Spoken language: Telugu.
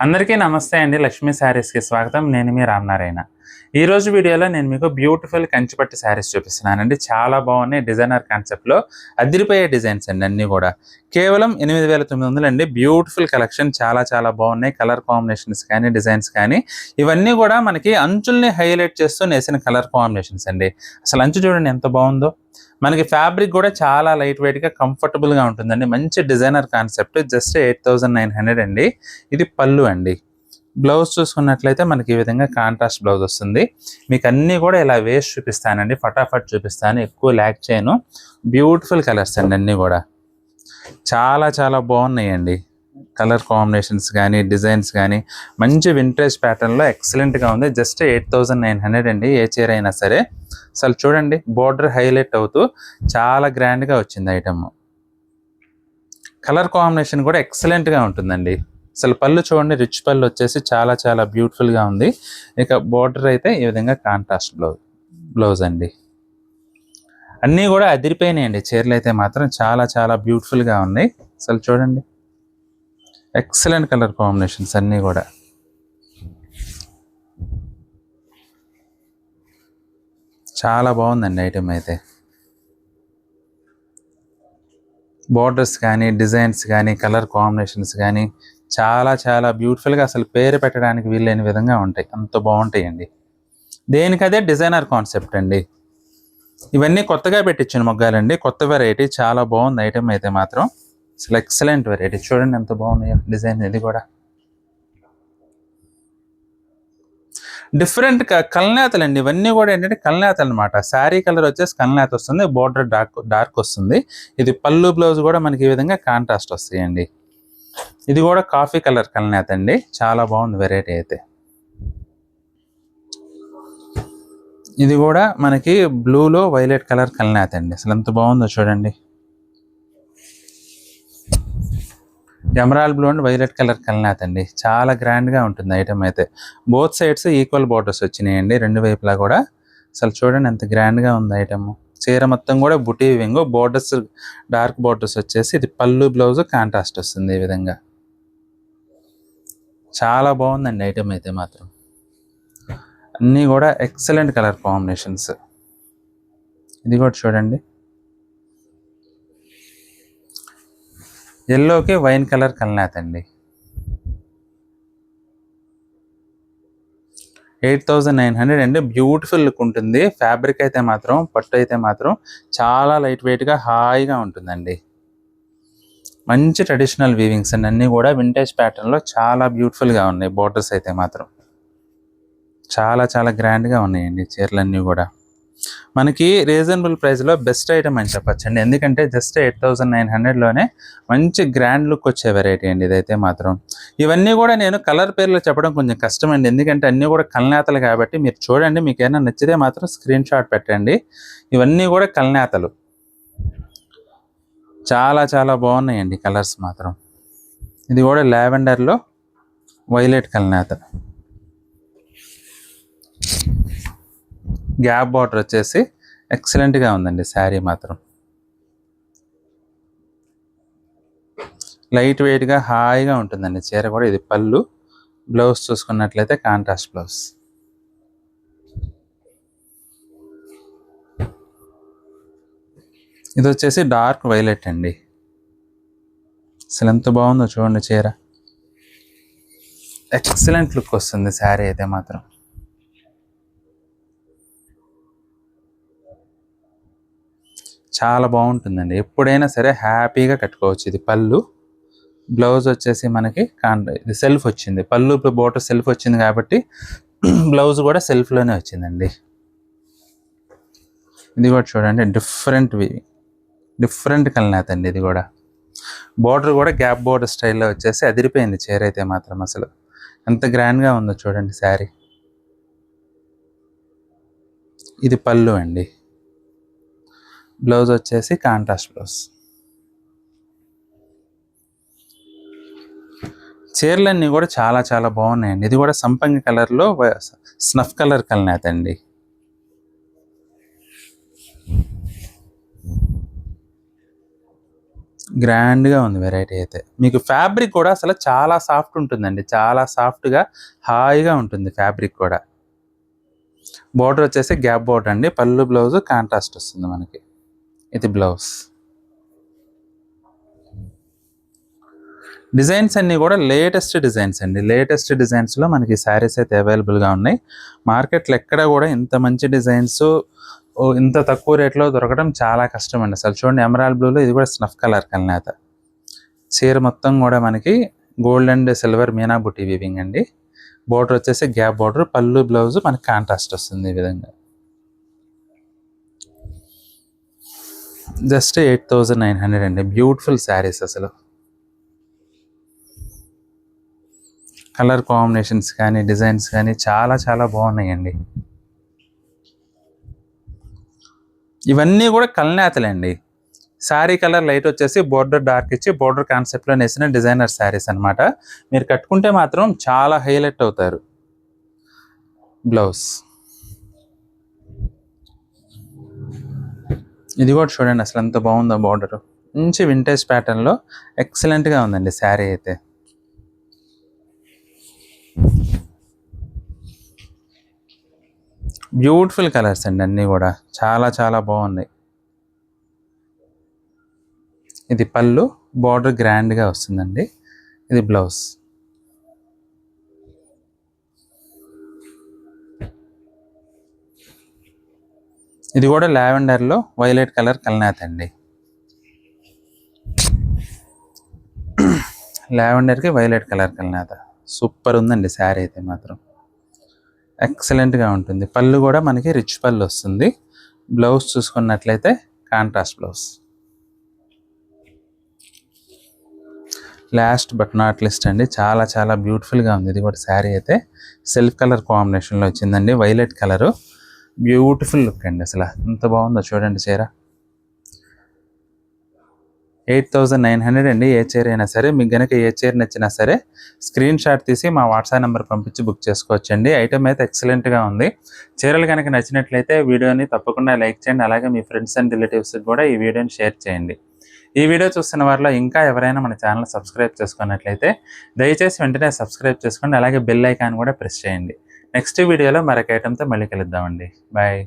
అందరికీ నమస్తే అండి. లక్ష్మీ శారీస్‌కి స్వాగతం. నేను మీ రామనారాయణ. ఈరోజు వీడియోలో నేను మీకు బ్యూటిఫుల్ కంచిపట్టు శారీస్ చూపిస్తున్నానండి. చాలా బాగున్నాయి. డిజైనర్ కాన్సెప్ట్‌లో అదిరిపోయే డిజైన్స్ అండి అన్నీ కూడా. కేవలం 8,900 అండి. బ్యూటిఫుల్ కలెక్షన్ చాలా చాలా బాగున్నాయి. కలర్ కాంబినేషన్స్ కానీ, డిజైన్స్ కానీ ఇవన్నీ కూడా మనకి అంచుల్ని హైలైట్ చేస్తూ నేసిన కలర్ కాంబినేషన్స్ అండి. అసలు అంచు చూడండి ఎంత బాగుందో. మనకి ఫ్యాబ్రిక్ కూడా చాలా లైట్ వెయిట్‌గా కంఫర్టబుల్‌గా ఉంటుందండి. మంచి డిజైనర్ కాన్సెప్ట్. జస్ట్ 8,900 అండి. ఇది పళ్ళు అండి. బ్లౌజ్ చూసుకున్నట్లయితే మనకి ఈ విధంగా కాంట్రాస్ట్ బ్లౌజ్ వస్తుంది. మీకు అన్నీ కూడా ఇలా వేసి చూపిస్తానండి. ఫటాఫట్ చూపిస్తాను. ఎక్కువ ల్యాక్ చేయను. బ్యూటిఫుల్ కలర్స్ అండి అన్నీ కూడా. చాలా చాలా బాగున్నాయండి. కలర్ కాంబినేషన్స్ కానీ, డిజైన్స్ కానీ మంచి వింటేజ్ ప్యాటర్న్లో ఎక్సలెంట్గా ఉంది. జస్ట్ 8,900 అండి. ఏ చీర అయినా సరే. అసలు చూడండి బోర్డర్ హైలైట్ అవుతూ చాలా గ్రాండ్గా వచ్చింది ఐటమ్. కలర్ కాంబినేషన్ కూడా ఎక్సలెంట్గా ఉంటుందండి. అసలు పళ్ళు చూడండి, రిచ్ పళ్ళు వచ్చేసి చాలా చాలా బ్యూటిఫుల్గా ఉంది. ఇక బోర్డర్ అయితే ఈ విధంగా కాంట్రాస్ట్ బ్లౌజ్ అండి. అన్నీ కూడా అదిరిపోయినాయండి. చీరలు అయితే మాత్రం చాలా చాలా బ్యూటిఫుల్గా ఉన్నాయి. అసలు చూడండి ఎక్సలెంట్ కలర్ కాంబినేషన్స్ అన్నీ కూడా. చాలా బాగుందండి ఐటమ్ అయితే. బోర్డర్స్ కానీ, డిజైన్స్ కానీ, కలర్ కాంబినేషన్స్ కానీ చాలా చాలా బ్యూటిఫుల్గా, అసలు పేరు పెట్టడానికి వీలైన విధంగా ఉంటాయి. అంత బాగుంటాయండి. దేనికదే డిజైనర్ కాన్సెప్ట్ అండి. ఇవన్నీ కొత్తగా పెట్టించిన మొగ్గాలండి. కొత్త వెరైటీ చాలా బాగుంది ఐటమ్ అయితే మాత్రం. అసలు ఎక్సలెంట్ వెరైటీ. చూడండి ఎంత బాగున్నాయో డిజైన్. ఇది కూడా డిఫరెంట్ కల్నేతలు అండి. ఇవన్నీ కూడా ఏంటంటే కల్నేతలు అనమాట. శారీ కలర్ వచ్చేసి కల్నేత వస్తుంది. బోర్డర్ డార్క్ వస్తుంది. ఇది పళ్ళు బ్లౌజ్ కూడా మనకి ఈ విధంగా కాంట్రాస్ట్ వస్తాయండి. ఇది కూడా కాఫీ కలర్ కల్నేత అండి. చాలా బాగుంది వెరైటీ అయితే. ఇది కూడా మనకి బ్లూలో వైలెట్ కలర్ కల్నేత అండి. అసలు ఎంత బాగుందో చూడండి. Emerald blue and violet colour కల్నేత అండి. చాలా గ్రాండ్గా ఉంటుంది ఐటమ్ అయితే. బోత్ సైడ్స్ ఈక్వల్ బోర్డర్స్ వచ్చినాయండి రెండు వైపులా కూడా. అసలు చూడండి ఎంత గ్రాండ్గా ఉంది ఐటమ్. చీర మొత్తం కూడా బుటీ వింగ్, బోర్డర్స్ డార్క్ బోర్డర్స్ వచ్చేసి ఇది పళ్ళు బ్లౌజ్ కాంట్రాస్ట్ వస్తుంది ఈ విధంగా. చాలా బాగుందండి ఐటమ్ అయితే మాత్రం. అన్నీ కూడా ఎక్సలెంట్ కలర్ కాంబినేషన్స్. ఇది కూడా చూడండి, ఎల్లోకి వైన్ కలర్ కల్నేత అండి. 8,900 అండి. బ్యూటిఫుల్ లుక్ ఉంటుంది. ఫ్యాబ్రిక్ అయితే మాత్రం, పట్టు అయితే మాత్రం చాలా లైట్ వెయిట్గా హాయిగా ఉంటుందండి. మంచి ట్రెడిషనల్ వీవింగ్స్ అండి. అన్నీ కూడా వింటేజ్ ప్యాటర్న్లో చాలా బ్యూటిఫుల్గా ఉన్నాయి. బోర్డర్స్ అయితే మాత్రం చాలా చాలా గ్రాండ్గా ఉన్నాయండి చీరలన్నీ కూడా. మనకి రీజనబుల్ ప్రైస్లో బెస్ట్ ఐటమ్ అని చెప్పచ్చండి. ఎందుకంటే జస్ట్ 8,900లోనే మంచి గ్రాండ్ లుక్ వచ్చే వెరైటీ అండి ఇదైతే మాత్రం. ఇవన్నీ కూడా నేను కలర్ పేర్లు చెప్పడం కొంచెం కష్టం అండి. ఎందుకంటే అన్నీ కూడా కల్నేతలు కాబట్టి మీరు చూడండి. మీకు ఏమైనా నచ్చితే మాత్రం స్క్రీన్ షాట్ పెట్టండి. ఇవన్నీ కూడా కల్నేతలు. చాలా చాలా బాగున్నాయండి కలర్స్ మాత్రం. ఇది కూడా లావెండర్లో వైలెట్ కల్నేత. గ్యాప్ బార్డర్ వచ్చేసి ఎక్సలెంట్గా ఉందండి శారీ మాత్రం. లైట్ వెయిట్గా హాయిగా ఉంటుందండి చీర కూడా. ఇది పళ్ళు. బ్లౌజ్ చూసుకున్నట్లయితే కాంట్రాస్ట్ బ్లౌజ్. ఇది వచ్చేసి డార్క్ వైలెట్ అండి. అసలు ఎంత బాగుందో చూడండి చీర. ఎక్సలెంట్ లుక్ వస్తుంది శారీ అయితే మాత్రం. చాలా బాగుంటుందండి. ఎప్పుడైనా సరే హ్యాపీగా కట్టుకోవచ్చు. ఇది పళ్ళు. బ్లౌజ్ వచ్చేసి మనకి ఇది సెల్ఫ్ వచ్చింది. పళ్ళు బోర్డర్ సెల్ఫ్ వచ్చింది కాబట్టి బ్లౌజ్ కూడా సెల్ఫ్లోనే వచ్చిందండి. ఇది కూడా చూడండి డిఫరెంట్ కల్నేత అండి. ఇది కూడా బోర్డర్ కూడా గ్యాప్ బోర్డర్ స్టైల్లో వచ్చేసి అదిరిపోయింది చీర అయితే మాత్రం. అసలు ఎంత గ్రాండ్గా ఉందో చూడండి శారీ. ఇది పళ్ళు అండి. బ్లౌజ్ వచ్చేసి కాంట్రాస్ట్ బ్లౌజ్. చీరలన్నీ కూడా చాలా చాలా బాగున్నాయండి. ఇది కూడా సంపంగి కలర్లో స్నఫ్ కలర్ కల్నేత అండి. గ్రాండ్గా ఉంది వెరైటీ అయితే. మీకు ఫ్యాబ్రిక్ కూడా అసలు చాలా సాఫ్ట్ ఉంటుందండి, చాలా సాఫ్ట్గా హాయిగా ఉంటుంది ఫ్యాబ్రిక్ కూడా. బోర్డర్ వచ్చేసి గ్యాప్ బోర్డర్ అండి, పళ్ళు బ్లౌజ్ కాంట్రాస్ట్ వస్తుంది మనకి. ఇది బ్లౌజ్. డిజైన్స్ అన్నీ కూడా లేటెస్ట్ డిజైన్స్ అండి. లేటెస్ట్ డిజైన్స్లో మనకి శారీస్ అయితే అవైలబుల్గా ఉన్నాయి. మార్కెట్లో ఎక్కడ కూడా ఇంత మంచి డిజైన్స్ ఇంత తక్కువ రేట్లో దొరకడం చాలా కష్టం అండి అసలు. చూడండి ఎమరాల్డ్ బ్లూలో ఇది కూడా స్నఫ్ కలర్ కలనేత. చీర మొత్తం కూడా మనకి గోల్డ్ అండ్ సిల్వర్ మీనా బుట్టి వీవింగ్ అండి. బోర్డర్ వచ్చేసి గ్యాప్ బోర్డర్, పళ్ళు బ్లౌజ్ మనకి కాంట్రాస్ట్ వస్తుంది ఈ విధంగా. జస్ట్ 8,900 అండి. బ్యూటిఫుల్ శారీస్ అసలు. కలర్ కాంబినేషన్స్ కానీ డిజైన్స్ కానీ చాలా చాలా బాగున్నాయండి. ఇవన్నీ కూడా కల్నేతలండి. శారీ కలర్ లైట్ వచ్చేసి బోర్డర్ డార్క్ ఇచ్చి బోర్డర్ కాన్సెప్ట్లో నేసిన డిజైనర్ శారీస్ అనమాట. మీరు కట్టుకుంటే మాత్రం చాలా హైలైట్ అవుతారు. బ్లౌజ్ ఇది కూడా చూడండి అసలు ఎంత బాగుందో బోర్డర్. మంచి వింటేజ్ ప్యాటర్న్లో ఎక్సలెంట్గా ఉందండి శారీ అయితే. బ్యూటిఫుల్ కలర్స్ అండి అన్నీ కూడా చాలా చాలా బాగున్నాయి. ఇది పళ్ళు, బార్డర్ గ్రాండ్గా వస్తుందండి. ఇది బ్లౌజ్. ఇది కూడా లావెండర్లో వైలెట్ కలర్ కలనేత అండి. లావెండర్కి వైలెట్ కలర్ కలనేత సూపర్ ఉందండి శారీ అయితే మాత్రం. ఎక్సలెంట్గా ఉంటుంది. పళ్ళు కూడా మనకి రిచ్ పళ్ళు వస్తుంది. బ్లౌజ్ చూసుకున్నట్లయితే contrast blouse. Last but not list అండి, చాలా చాలా బ్యూటిఫుల్గా ఉంది. ఇది కూడా శారీ అయితే సెల్ఫ్ కలర్ కాంబినేషన్లో వచ్చిందండి, వైలెట్ కలరు. బ్యూటిఫుల్ లుక్ అండి అసలు. ఎంత బాగుందో చూడండి చీర. 8,900 అండి. ఏ చీర అయినా సరే మీకు కనుక ఏ చీర నచ్చినా సరే స్క్రీన్ షాట్ తీసి మా వాట్సాప్ నెంబర్ పంపించి బుక్ చేసుకోవచ్చండి. ఐటమ్ అయితే ఎక్సలెంట్గా ఉంది. చీరలు కనుక నచ్చినట్లయితే వీడియోని తప్పకుండా లైక్ చేయండి. అలాగే మీ ఫ్రెండ్స్ అండ్ రిలేటివ్స్కి కూడా ఈ వీడియోని షేర్ చేయండి. ఈ వీడియో చూస్తున్న వారిలో ఇంకా ఎవరైనా మన ఛానల్ సబ్స్క్రైబ్ చేసుకున్నట్లయితే దయచేసి వెంటనే సబ్స్క్రైబ్ చేసుకోండి. అలాగే బెల్ ఐకాన్ కూడా ప్రెస్ చేయండి. నెక్స్ట్ వీడియోలో మరొక ఐటమ్తో మళ్ళీ కలుద్దామండి. బాయ్.